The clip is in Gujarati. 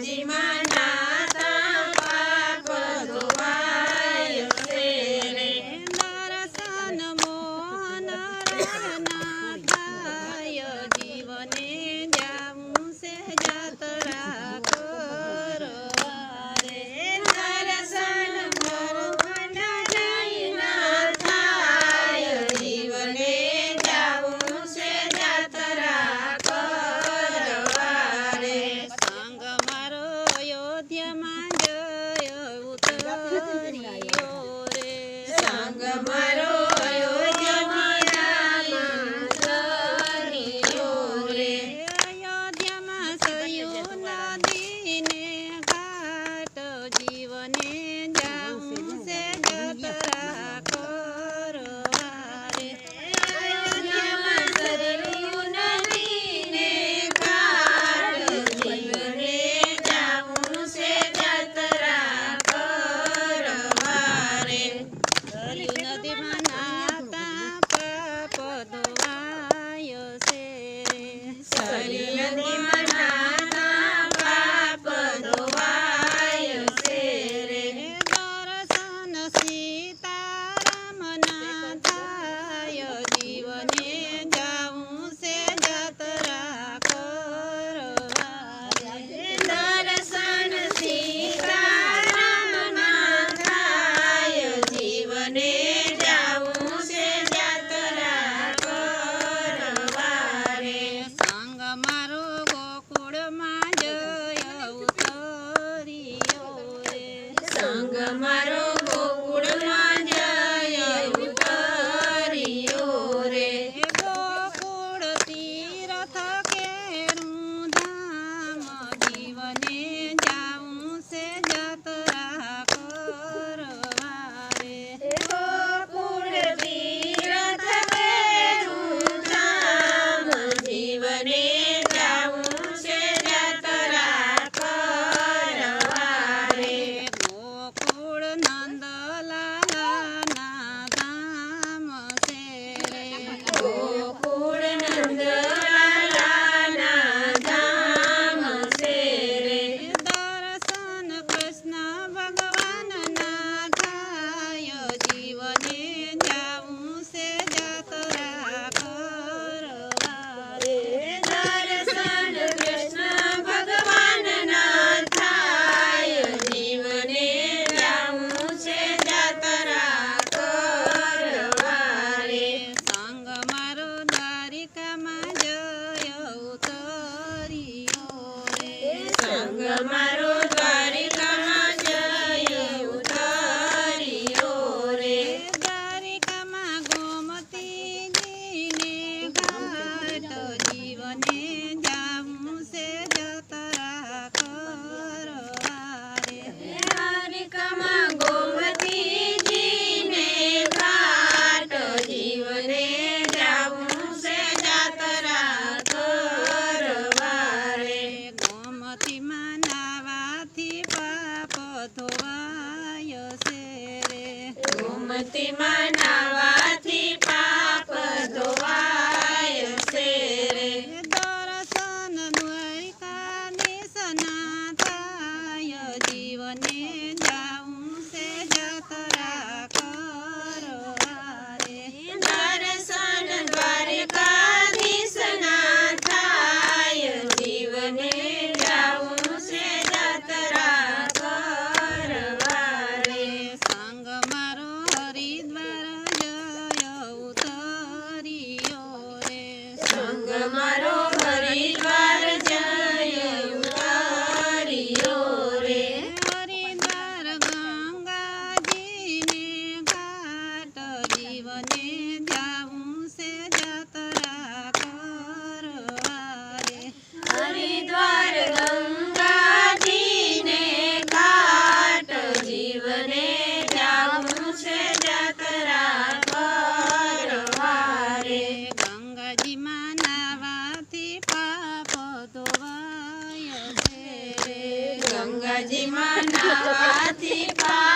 ગંગાજીમાં નાતા પાપ ધોવાય છે રે. દર્શન મોહન રળના થાય જીવને જાવું છે જાત્રા કરવા રે. દર્શન મોહન જયના થાય જીવને જાવું છે જાત્રા કરવા રે. સંગ મારો અયોધ્યામાં જય ઉતર્યો રે. સંગ મારો અયોધ્યામાં ઉતર્યો રે. અયોધ્યામાં સયું નદીને ઘાટ જીવને જાવું છે જાત્રા કરવા રે. અયોધ્યામાં સરયુ નદીને ઘાટ જીવને જાવું છે જાત્રા કરવા રે. સરયુ નદીમાં નાતા પાપ ધોવાય છે રે. સરયુ નદીમાં નાતા પાપ ધોવાય છે રે. દર્શન સીતારામના થાય જીવને જાવું છે જાત્રા કરવા રે. દર્શન સીતારામના થાય જીવને જાવું છે જાત્રા કરવા રે. સંગ મારો ગોકુળમાં જય ઉતર્યો રે. સંગ મારો ગોકુળમાં જય ઉતર્યો રે. ગોકુળ તીરથ કેરું ધામ જીવને જાવું છે જાત્રા કરવા રે. ગોકુળ તીરથ કેરું ધામ જીવને જાવું છે જાત્રા કરવા રે. ગોકુળ નંદલાલાના ધામ છે રે. ગોકુળ નંદલાલાના ધામ છે રે. દર્શન કૃષ્ણ ભગવાનના થાય જીવને જાવું છે જાત્રા કરવા રે. દર્શન કૃષ્ણ ભગવાનના થાય જીવને જાવું છે જાત્રા કરવા રે. સંગ મારો દ્વારિકામાં જય ઉતર્યો રે. સંગ મારો દ્વારિકામાં જય ઉતર્યો રે. દ્વારિકામાં ગોમતીજીને ઘાટ જીવને જાવું છે જાત્રા કરવા રે. દ્વારિકામાં ગોમતીજીને ઘાટ જીવને જાવું છે જાત્રા કરવા રે. ગોમતીમાં નાવાથી પાપ ધોવાય છે રે. ગોમતીમાં નાવાથી પાપ ધોવાય છે રે. દર્શન દ્વારિકાધીશના થાય જીવને જાવું છે જાત્રા કરવા રે. દર્શન દ્વારિકાધીશના થાય જીવને જાવું છે જાત્રા કરવા રે. સંગ મારો હરિદ્વાર જય ઉતર્યો રે. સંગ મારો હરિદ્વાર જય ઉતર્યો રે. હરિદ્વાર ગંગાજીને ઘાટ જીવને જાવું છે જાત્રા કરવા રે. હરિદ્વાર ગંગાજીને ઘાટ જીવને જાવું છે જાત્રા કરવા રે. ગંગાજીમાં નાવાથી પાપ ધોવાય છે રે. ગંગાજીમાં નાવાથી પાપ